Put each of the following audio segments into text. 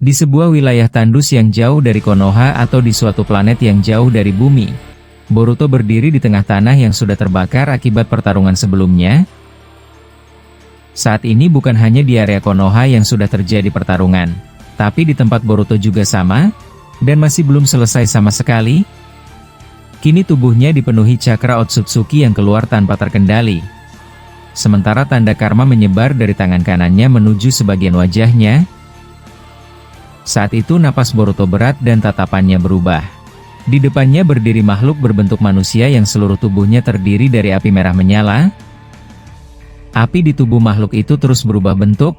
Di sebuah wilayah tandus yang jauh dari Konoha atau di suatu planet yang jauh dari bumi, Boruto berdiri di tengah tanah yang sudah terbakar akibat pertarungan sebelumnya. Saat ini bukan hanya di area Konoha yang sudah terjadi pertarungan, tapi di tempat Boruto juga sama, dan masih belum selesai sama sekali. Kini tubuhnya dipenuhi cakra Otsutsuki yang keluar tanpa terkendali. Sementara tanda karma menyebar dari tangan kanannya menuju sebagian wajahnya. Saat itu napas Boruto berat dan tatapannya berubah. Di depannya berdiri makhluk berbentuk manusia yang seluruh tubuhnya terdiri dari api merah menyala. Api di tubuh makhluk itu terus berubah bentuk,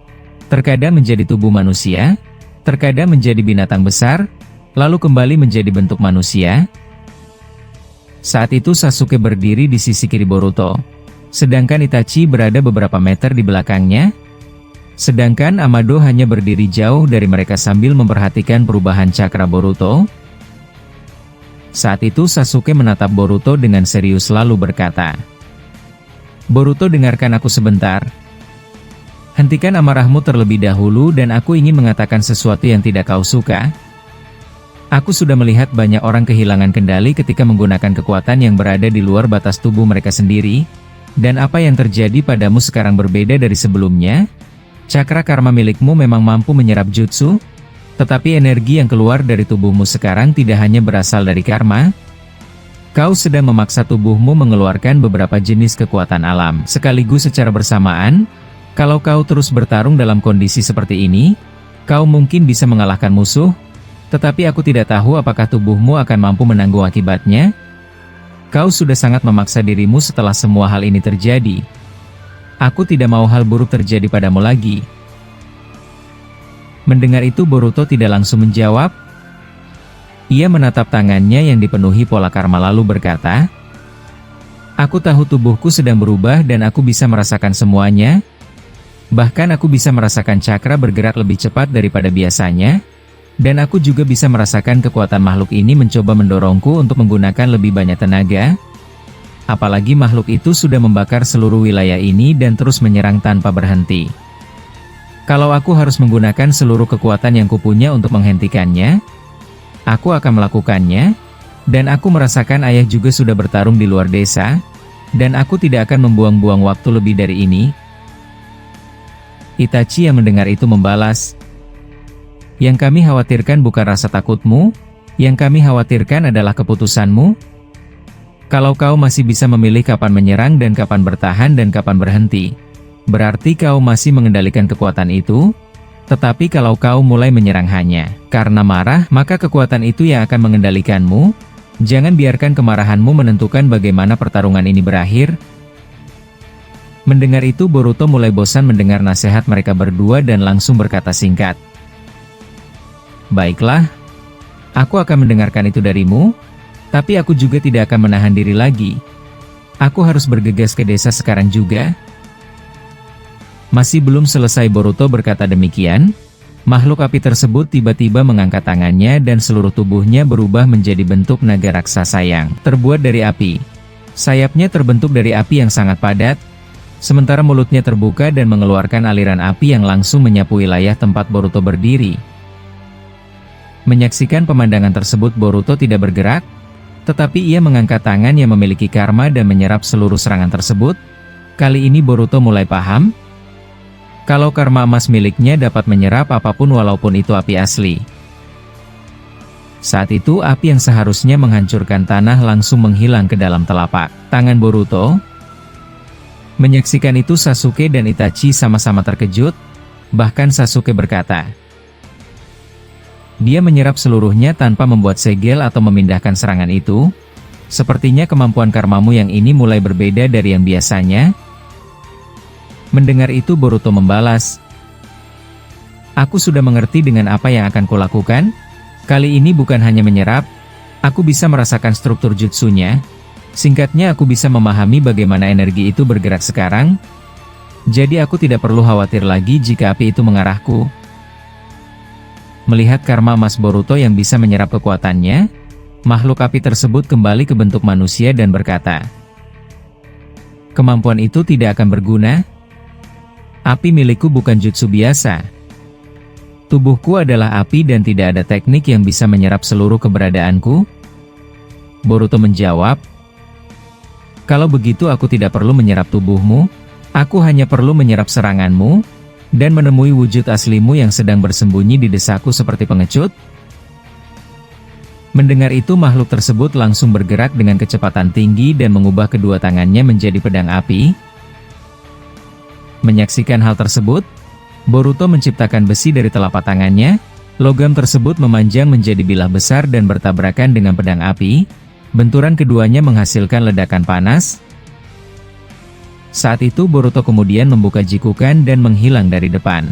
terkadang menjadi tubuh manusia, terkadang menjadi binatang besar, lalu kembali menjadi bentuk manusia. Saat itu Sasuke berdiri di sisi kiri Boruto, sedangkan Itachi berada beberapa meter di belakangnya. Sedangkan Amado hanya berdiri jauh dari mereka sambil memperhatikan perubahan cakra Boruto. Saat itu Sasuke menatap Boruto dengan serius lalu berkata, "Boruto, dengarkan aku sebentar. Hentikan amarahmu terlebih dahulu dan aku ingin mengatakan sesuatu yang tidak kau suka. Aku sudah melihat banyak orang kehilangan kendali ketika menggunakan kekuatan yang berada di luar batas tubuh mereka sendiri, dan apa yang terjadi padamu sekarang berbeda dari sebelumnya. Cakra karma milikmu memang mampu menyerap jutsu, tetapi energi yang keluar dari tubuhmu sekarang tidak hanya berasal dari karma. Kau sedang memaksa tubuhmu mengeluarkan beberapa jenis kekuatan alam sekaligus secara bersamaan. Kalau kau terus bertarung dalam kondisi seperti ini, kau mungkin bisa mengalahkan musuh, tetapi aku tidak tahu apakah tubuhmu akan mampu menanggung akibatnya. Kau sudah sangat memaksa dirimu setelah semua hal ini terjadi. Aku tidak mau hal buruk terjadi padamu lagi." Mendengar itu Boruto tidak langsung menjawab. Ia menatap tangannya yang dipenuhi pola karma lalu berkata, "Aku tahu tubuhku sedang berubah dan aku bisa merasakan semuanya. Bahkan aku bisa merasakan cakra bergerak lebih cepat daripada biasanya. Dan aku juga bisa merasakan kekuatan makhluk ini mencoba mendorongku untuk menggunakan lebih banyak tenaga. Apalagi makhluk itu sudah membakar seluruh wilayah ini dan terus menyerang tanpa berhenti. Kalau aku harus menggunakan seluruh kekuatan yang kupunya untuk menghentikannya, aku akan melakukannya, dan aku merasakan ayah juga sudah bertarung di luar desa, dan aku tidak akan membuang-buang waktu lebih dari ini." Itachi yang mendengar itu membalas, "Yang kami khawatirkan bukan rasa takutmu, yang kami khawatirkan adalah keputusanmu. Kalau kau masih bisa memilih kapan menyerang dan kapan bertahan dan kapan berhenti, berarti kau masih mengendalikan kekuatan itu. Tetapi kalau kau mulai menyerang hanya karena marah, maka kekuatan itu yang akan mengendalikanmu. Jangan biarkan kemarahanmu menentukan bagaimana pertarungan ini berakhir." Mendengar itu Boruto mulai bosan mendengar nasihat mereka berdua dan langsung berkata singkat, "Baiklah, aku akan mendengarkan itu darimu. Tapi aku juga tidak akan menahan diri lagi. Aku harus bergegas ke desa sekarang juga." Masih belum selesai Boruto berkata demikian, makhluk api tersebut tiba-tiba mengangkat tangannya dan seluruh tubuhnya berubah menjadi bentuk naga raksasa yang terbuat dari api. Sayapnya terbentuk dari api yang sangat padat, sementara mulutnya terbuka dan mengeluarkan aliran api yang langsung menyapu wilayah tempat Boruto berdiri. Menyaksikan pemandangan tersebut Boruto tidak bergerak, tetapi ia mengangkat tangan yang memiliki karma dan menyerap seluruh serangan tersebut. Kali ini Boruto mulai paham, kalau karma emas miliknya dapat menyerap apapun walaupun itu api asli. Saat itu api yang seharusnya menghancurkan tanah langsung menghilang ke dalam telapak tangan Boruto. Menyaksikan itu Sasuke dan Itachi sama-sama terkejut, bahkan Sasuke berkata, "Dia menyerap seluruhnya tanpa membuat segel atau memindahkan serangan itu. Sepertinya kemampuan karmamu yang ini mulai berbeda dari yang biasanya." Mendengar itu Boruto membalas, "Aku sudah mengerti dengan apa yang akan kulakukan. Kali ini bukan hanya menyerap, aku bisa merasakan struktur jutsunya. Singkatnya aku bisa memahami bagaimana energi itu bergerak sekarang. Jadi aku tidak perlu khawatir lagi jika api itu mengarahku." Melihat karma emas Boruto yang bisa menyerap kekuatannya, makhluk api tersebut kembali ke bentuk manusia dan berkata, "Kemampuan itu tidak akan berguna. Api milikku bukan jutsu biasa. Tubuhku adalah api dan tidak ada teknik yang bisa menyerap seluruh keberadaanku? Boruto menjawab, kalau begitu aku tidak perlu menyerap tubuhmu, aku hanya perlu menyerap seranganmu, dan menemui wujud aslimu yang sedang bersembunyi di desaku seperti pengecut. Mendengar itu makhluk tersebut langsung bergerak dengan kecepatan tinggi dan mengubah kedua tangannya menjadi pedang api. Menyaksikan hal tersebut, Boruto menciptakan besi dari telapak tangannya, logam tersebut memanjang menjadi bilah besar dan bertabrakan dengan pedang api, benturan keduanya menghasilkan ledakan panas. Saat itu Boruto kemudian membuka Jikukan dan menghilang dari depan.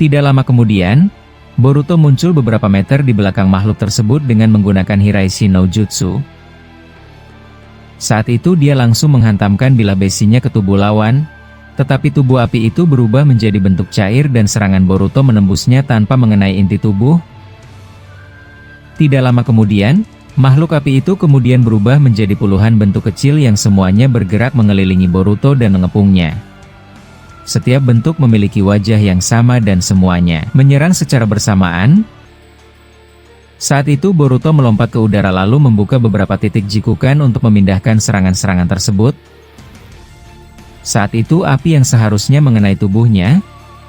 Tidak lama kemudian, Boruto muncul beberapa meter di belakang makhluk tersebut dengan menggunakan Hiraishi no Jutsu. Saat itu dia langsung menghantamkan bilah besinya ke tubuh lawan, tetapi tubuh api itu berubah menjadi bentuk cair dan serangan Boruto menembusnya tanpa mengenai inti tubuh. Tidak lama kemudian, makhluk api itu kemudian berubah menjadi puluhan bentuk kecil yang semuanya bergerak mengelilingi Boruto dan mengepungnya. Setiap bentuk memiliki wajah yang sama dan semuanya menyerang secara bersamaan. Saat itu Boruto melompat ke udara lalu membuka beberapa titik Jikukan untuk memindahkan serangan-serangan tersebut. Saat itu api yang seharusnya mengenai tubuhnya,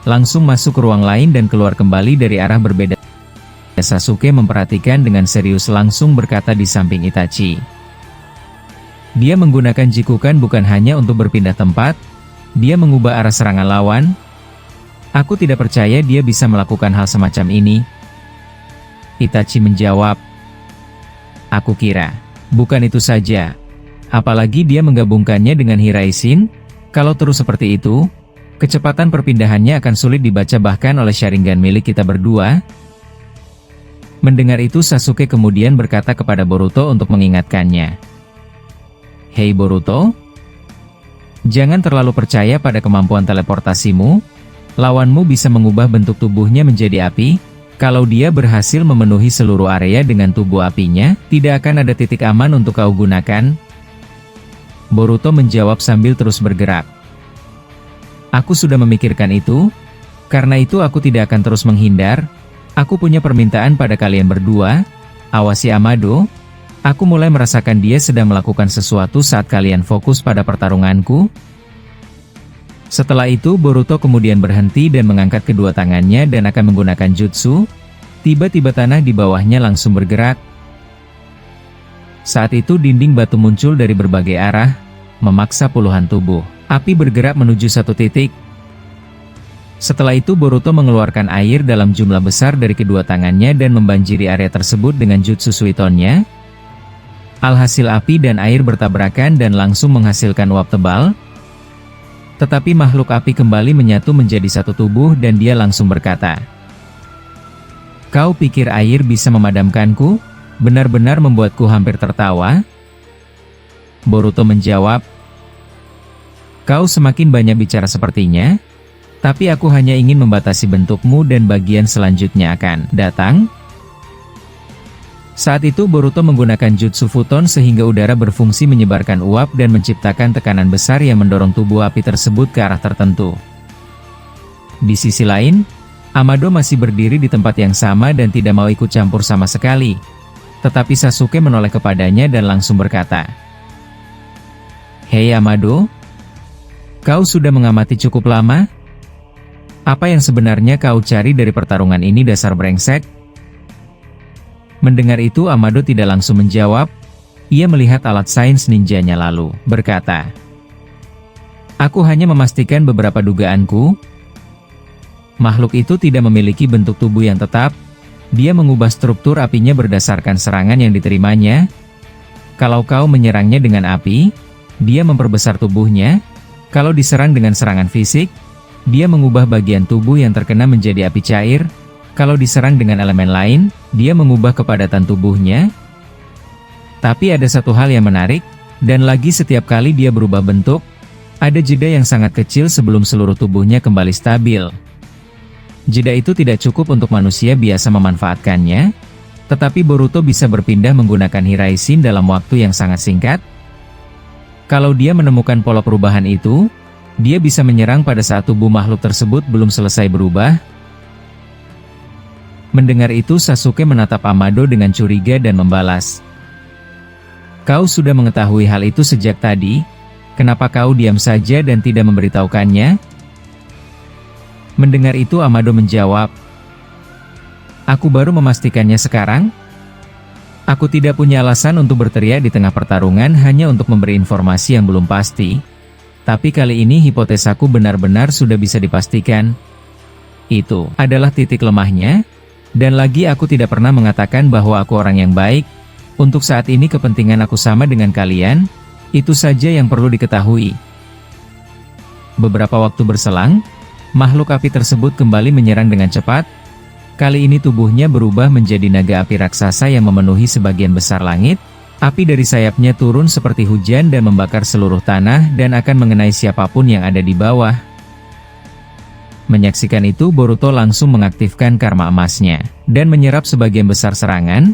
langsung masuk ke ruang lain dan keluar kembali dari arah berbeda. Sasuke memperhatikan dengan serius langsung berkata di samping Itachi. Dia menggunakan Jikukan bukan hanya untuk berpindah tempat, dia mengubah arah serangan lawan. Aku tidak percaya dia bisa melakukan hal semacam ini. Itachi menjawab, aku kira, bukan itu saja. Apalagi dia menggabungkannya dengan Hiraishin. Kalau terus seperti itu, kecepatan perpindahannya akan sulit dibaca bahkan oleh Sharingan milik kita berdua. Mendengar itu Sasuke kemudian berkata kepada Boruto untuk mengingatkannya. Hei Boruto, jangan terlalu percaya pada kemampuan teleportasimu. Lawanmu bisa mengubah bentuk tubuhnya menjadi api. Kalau dia berhasil memenuhi seluruh area dengan tubuh apinya, tidak akan ada titik aman untuk kau gunakan. Boruto menjawab sambil terus bergerak. Aku sudah memikirkan itu, karena itu aku tidak akan terus menghindar. Aku punya permintaan pada kalian berdua, awasi Amado. Aku mulai merasakan dia sedang melakukan sesuatu saat kalian fokus pada pertarunganku. Setelah itu Boruto kemudian berhenti dan mengangkat kedua tangannya dan akan menggunakan jutsu. Tiba-tiba tanah di bawahnya langsung bergerak. Saat itu dinding batu muncul dari berbagai arah, memaksa puluhan tubuh api bergerak menuju satu titik. Setelah itu Boruto mengeluarkan air dalam jumlah besar dari kedua tangannya dan membanjiri area tersebut dengan jutsu Suitonnya. Alhasil api dan air bertabrakan dan langsung menghasilkan uap tebal. Tetapi makhluk api kembali menyatu menjadi satu tubuh dan dia langsung berkata, kau pikir air bisa memadamkanku? Benar-benar membuatku hampir tertawa. Boruto menjawab, kau semakin banyak bicara sepertinya, tapi aku hanya ingin membatasi bentukmu dan bagian selanjutnya akan datang. Saat itu Boruto menggunakan jutsu futon sehingga udara berfungsi menyebarkan uap dan menciptakan tekanan besar yang mendorong tubuh api tersebut ke arah tertentu. Di sisi lain, Amado masih berdiri di tempat yang sama dan tidak mau ikut campur sama sekali. Tetapi Sasuke menoleh kepadanya dan langsung berkata, hei Amado, kau sudah mengamati cukup lama? Apa yang sebenarnya kau cari dari pertarungan ini dasar brengsek? Mendengar itu Amado tidak langsung menjawab, ia melihat alat sains ninjanya lalu berkata, aku hanya memastikan beberapa dugaanku. Makhluk itu tidak memiliki bentuk tubuh yang tetap. Dia mengubah struktur apinya berdasarkan serangan yang diterimanya. Kalau kau menyerangnya dengan api, dia memperbesar tubuhnya. Kalau diserang dengan serangan fisik, dia mengubah bagian tubuh yang terkena menjadi api cair. Kalau diserang dengan elemen lain, dia mengubah kepadatan tubuhnya. Tapi ada satu hal yang menarik, dan lagi setiap kali dia berubah bentuk, ada jeda yang sangat kecil sebelum seluruh tubuhnya kembali stabil. Jeda itu tidak cukup untuk manusia biasa memanfaatkannya, tetapi Boruto bisa berpindah menggunakan Hiraishin dalam waktu yang sangat singkat. Kalau dia menemukan pola perubahan itu, dia bisa menyerang pada saat tubuh makhluk tersebut belum selesai berubah. Mendengar itu Sasuke menatap Amado dengan curiga dan membalas. Kau sudah mengetahui hal itu sejak tadi, kenapa kau diam saja dan tidak memberitahukannya? Mendengar itu Amado menjawab, aku baru memastikannya sekarang. Aku tidak punya alasan untuk berteriak di tengah pertarungan hanya untuk memberi informasi yang belum pasti. Tapi kali ini hipotesaku benar-benar sudah bisa dipastikan. Itu adalah titik lemahnya. Dan lagi aku tidak pernah mengatakan bahwa aku orang yang baik. Untuk saat ini kepentingan aku sama dengan kalian. Itu saja yang perlu diketahui. Beberapa waktu berselang, makhluk api tersebut kembali menyerang dengan cepat. Kali ini tubuhnya berubah menjadi naga api raksasa yang memenuhi sebagian besar langit. Api dari sayapnya turun seperti hujan dan membakar seluruh tanah dan akan mengenai siapapun yang ada di bawah. Menyaksikan itu Boruto langsung mengaktifkan karma emasnya, dan menyerap sebagian besar serangan,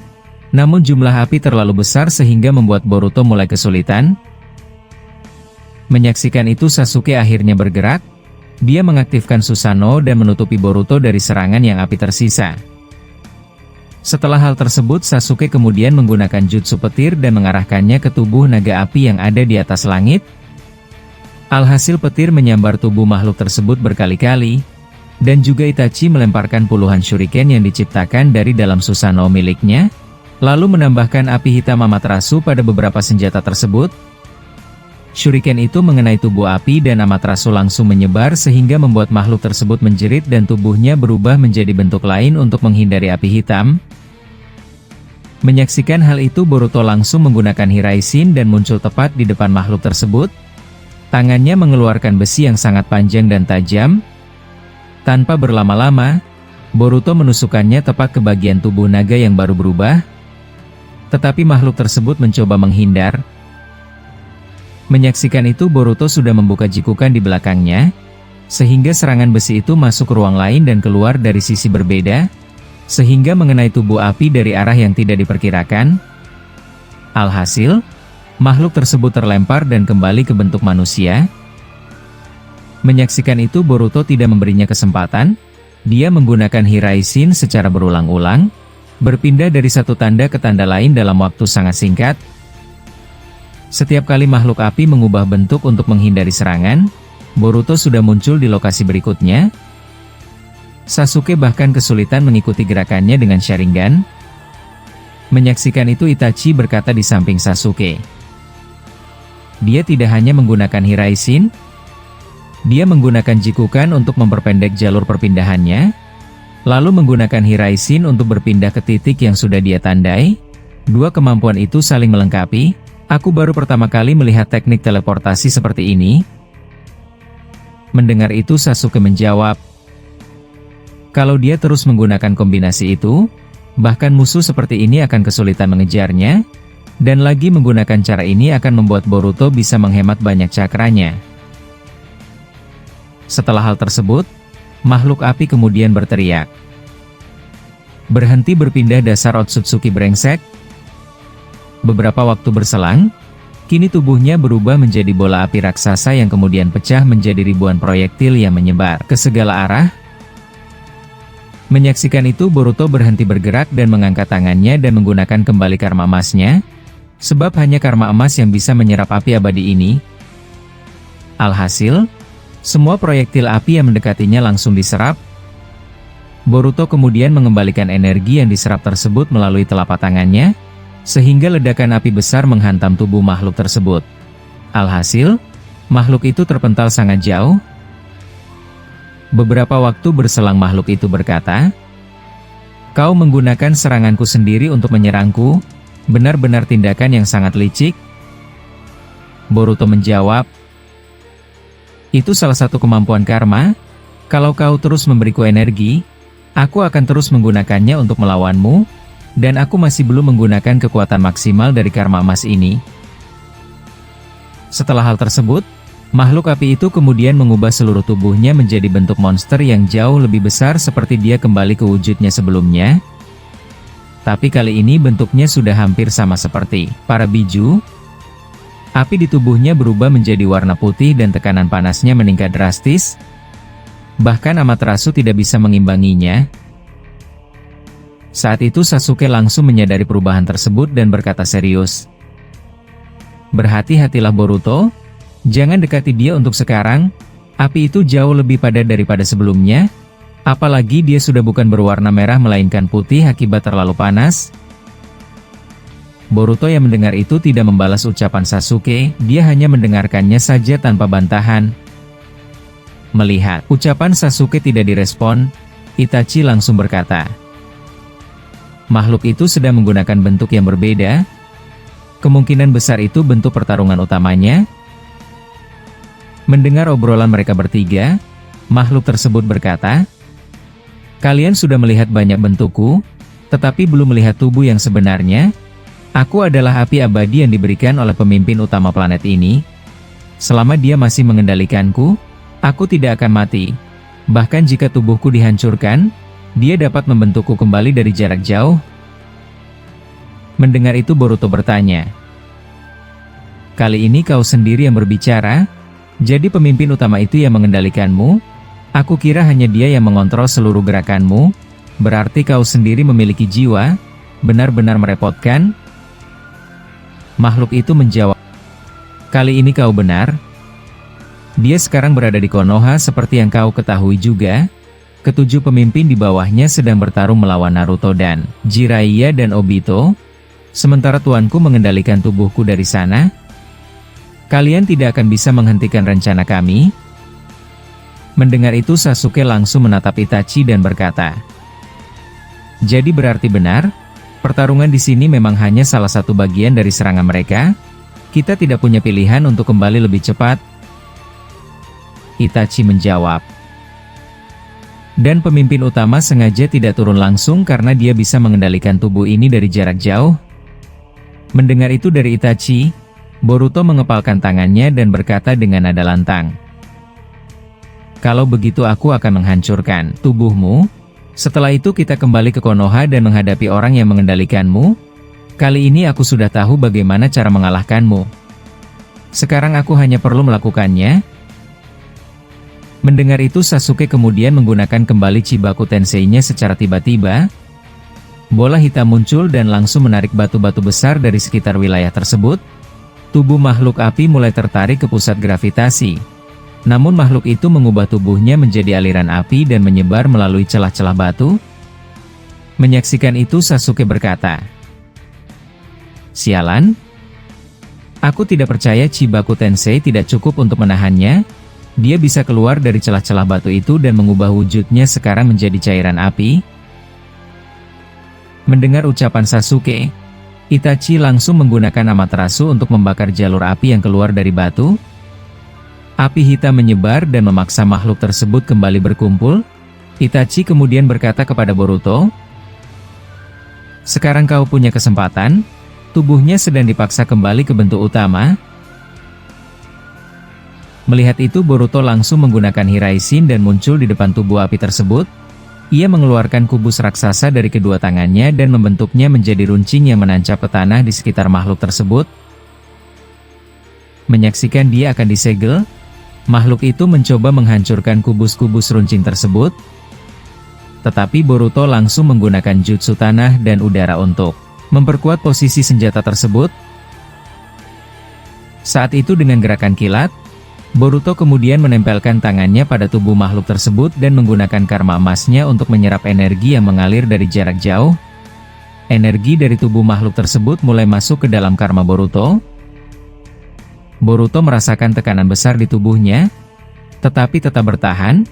namun jumlah api terlalu besar sehingga membuat Boruto mulai kesulitan. Menyaksikan itu Sasuke akhirnya bergerak, dia mengaktifkan Susanoo dan menutupi Boruto dari serangan yang api tersisa. Setelah hal tersebut Sasuke kemudian menggunakan jutsu petir dan mengarahkannya ke tubuh naga api yang ada di atas langit. Alhasil petir menyambar tubuh makhluk tersebut berkali-kali, dan juga Itachi melemparkan puluhan shuriken yang diciptakan dari dalam Susanoo miliknya, lalu menambahkan api hitam Amaterasu pada beberapa senjata tersebut. Shuriken itu mengenai tubuh api dan Amaterasu langsung menyebar sehingga membuat makhluk tersebut menjerit dan tubuhnya berubah menjadi bentuk lain untuk menghindari api hitam. Menyaksikan hal itu Boruto langsung menggunakan Hiraishin dan muncul tepat di depan makhluk tersebut. Tangannya mengeluarkan besi yang sangat panjang dan tajam. Tanpa berlama-lama, Boruto menusukkannya tepat ke bagian tubuh naga yang baru berubah. Tetapi makhluk tersebut mencoba menghindar. Menyaksikan itu Boruto sudah membuka jikukan di belakangnya, sehingga serangan besi itu masuk ke ruang lain dan keluar dari sisi berbeda, sehingga mengenai tubuh api dari arah yang tidak diperkirakan. Alhasil, makhluk tersebut terlempar dan kembali ke bentuk manusia. Menyaksikan itu Boruto tidak memberinya kesempatan, dia menggunakan Hiraishin secara berulang-ulang, berpindah dari satu tanda ke tanda lain dalam waktu sangat singkat. Setiap kali makhluk api mengubah bentuk untuk menghindari serangan, Boruto sudah muncul di lokasi berikutnya. Sasuke bahkan kesulitan mengikuti gerakannya dengan Sharingan. Menyaksikan itu Itachi berkata di samping Sasuke. Dia tidak hanya menggunakan Hiraishin, dia menggunakan Jikukan untuk memperpendek jalur perpindahannya, lalu menggunakan Hiraishin untuk berpindah ke titik yang sudah dia tandai. Dua kemampuan itu saling melengkapi. Aku baru pertama kali melihat teknik teleportasi seperti ini. Mendengar itu Sasuke menjawab, kalau dia terus menggunakan kombinasi itu, bahkan musuh seperti ini akan kesulitan mengejarnya, dan lagi menggunakan cara ini akan membuat Boruto bisa menghemat banyak cakranya. Setelah hal tersebut, makhluk api kemudian berteriak, berhenti berpindah dasar Otsutsuki brengsek. Beberapa waktu berselang, kini tubuhnya berubah menjadi bola api raksasa yang kemudian pecah menjadi ribuan proyektil yang menyebar ke segala arah. Menyaksikan itu Boruto berhenti bergerak dan mengangkat tangannya dan menggunakan kembali karma emasnya, sebab hanya karma emas yang bisa menyerap api abadi ini. Alhasil, semua proyektil api yang mendekatinya langsung diserap. Boruto kemudian mengembalikan energi yang diserap tersebut melalui telapak tangannya, sehingga ledakan api besar menghantam tubuh makhluk tersebut. Alhasil, makhluk itu terpental sangat jauh. Beberapa waktu berselang makhluk itu berkata, kau menggunakan seranganku sendiri untuk menyerangku, benar-benar tindakan yang sangat licik. Boruto menjawab, itu salah satu kemampuan karma, kalau kau terus memberiku energi, aku akan terus menggunakannya untuk melawanmu. Dan aku masih belum menggunakan kekuatan maksimal dari karma emas ini. Setelah hal tersebut, makhluk api itu kemudian mengubah seluruh tubuhnya menjadi bentuk monster yang jauh lebih besar seperti dia kembali ke wujudnya sebelumnya. Tapi kali ini bentuknya sudah hampir sama seperti para biju. Api di tubuhnya berubah menjadi warna putih dan tekanan panasnya meningkat drastis. Bahkan Amaterasu tidak bisa mengimbanginya. Saat itu Sasuke langsung menyadari perubahan tersebut dan berkata serius. Berhati-hatilah Boruto, jangan dekati dia untuk sekarang, api itu jauh lebih padat daripada sebelumnya, apalagi dia sudah bukan berwarna merah melainkan putih akibat terlalu panas. Boruto yang mendengar itu tidak membalas ucapan Sasuke, dia hanya mendengarkannya saja tanpa bantahan. Melihat ucapan Sasuke tidak direspon, Itachi langsung berkata, makhluk itu sedang menggunakan bentuk yang berbeda. Kemungkinan besar itu bentuk pertarungan utamanya. Mendengar obrolan mereka bertiga, makhluk tersebut berkata, kalian sudah melihat banyak bentukku, tetapi belum melihat tubuh yang sebenarnya. Aku adalah api abadi yang diberikan oleh pemimpin utama planet ini. Selama dia masih mengendalikanku, aku tidak akan mati. Bahkan jika tubuhku dihancurkan, dia dapat membentukku kembali dari jarak jauh. Mendengar itu Boruto bertanya, kali ini kau sendiri yang berbicara? Jadi pemimpin utama itu yang mengendalikanmu? Aku kira hanya dia yang mengontrol seluruh gerakanmu. Berarti kau sendiri memiliki jiwa? Benar-benar merepotkan. Makhluk itu menjawab, kali ini kau benar. Dia sekarang berada di Konoha seperti yang kau ketahui juga. Ketujuh pemimpin di bawahnya sedang bertarung melawan Naruto dan Jiraiya dan Obito. Sementara tuanku mengendalikan tubuhku dari sana. Kalian tidak akan bisa menghentikan rencana kami. Mendengar itu Sasuke langsung menatap Itachi dan berkata, jadi berarti benar, pertarungan di sini memang hanya salah satu bagian dari serangan mereka. Kita tidak punya pilihan untuk kembali lebih cepat. Itachi menjawab. Dan pemimpin utama sengaja tidak turun langsung karena dia bisa mengendalikan tubuh ini dari jarak jauh. Mendengar itu dari Itachi, Boruto mengepalkan tangannya dan berkata dengan nada lantang, kalau begitu aku akan menghancurkan tubuhmu. Setelah itu kita kembali ke Konoha dan menghadapi orang yang mengendalikanmu. Kali ini aku sudah tahu bagaimana cara mengalahkanmu. Sekarang aku hanya perlu melakukannya. Mendengar itu Sasuke kemudian menggunakan kembali Chibaku Tensei-nya secara tiba-tiba. Bola hitam muncul dan langsung menarik batu-batu besar dari sekitar wilayah tersebut. Tubuh makhluk api mulai tertarik ke pusat gravitasi. Namun makhluk itu mengubah tubuhnya menjadi aliran api dan menyebar melalui celah-celah batu. Menyaksikan itu Sasuke berkata, sialan. Aku tidak percaya Chibaku Tensei tidak cukup untuk menahannya. Dia bisa keluar dari celah-celah batu itu dan mengubah wujudnya sekarang menjadi cairan api. Mendengar ucapan Sasuke, Itachi langsung menggunakan Amaterasu untuk membakar jalur api yang keluar dari batu. Api hitam menyebar dan memaksa makhluk tersebut kembali berkumpul. Itachi kemudian berkata kepada Boruto, sekarang kau punya kesempatan. Tubuhnya sedang dipaksa kembali ke bentuk utama. Melihat itu Boruto langsung menggunakan Hiraishin dan muncul di depan tubuh api tersebut. Ia mengeluarkan kubus raksasa dari kedua tangannya dan membentuknya menjadi runcing yang menancap ke tanah di sekitar makhluk tersebut. Menyaksikan dia akan disegel, makhluk itu mencoba menghancurkan kubus-kubus runcing tersebut. Tetapi Boruto langsung menggunakan jutsu tanah dan udara untuk memperkuat posisi senjata tersebut. Saat itu dengan gerakan kilat, Boruto kemudian menempelkan tangannya pada tubuh makhluk tersebut dan menggunakan karma emasnya untuk menyerap energi yang mengalir dari jarak jauh. Energi dari tubuh makhluk tersebut mulai masuk ke dalam karma Boruto. Boruto merasakan tekanan besar di tubuhnya, tetapi tetap bertahan.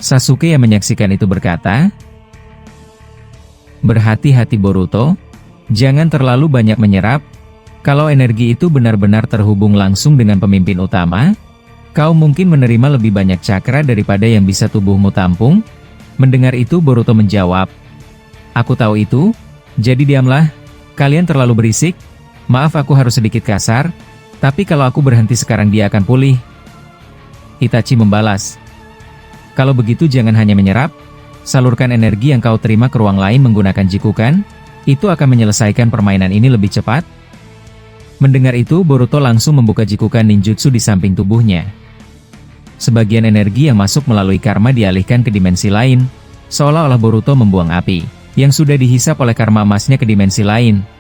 Sasuke yang menyaksikan itu berkata, berhati-hati Boruto, jangan terlalu banyak menyerap. Kalau energi itu benar-benar terhubung langsung dengan pemimpin utama, kau mungkin menerima lebih banyak cakra daripada yang bisa tubuhmu tampung. Mendengar itu Boruto menjawab, aku tahu itu, jadi diamlah, kalian terlalu berisik. Maaf aku harus sedikit kasar, tapi kalau aku berhenti sekarang dia akan pulih. Itachi membalas, kalau begitu jangan hanya menyerap, salurkan energi yang kau terima ke ruang lain menggunakan Jikukan, itu akan menyelesaikan permainan ini lebih cepat. Mendengar itu Boruto langsung membuka Jikukan ninjutsu di samping tubuhnya. Sebagian energi yang masuk melalui karma dialihkan ke dimensi lain, seolah-olah Boruto membuang api yang sudah dihisap oleh karma emasnya ke dimensi lain.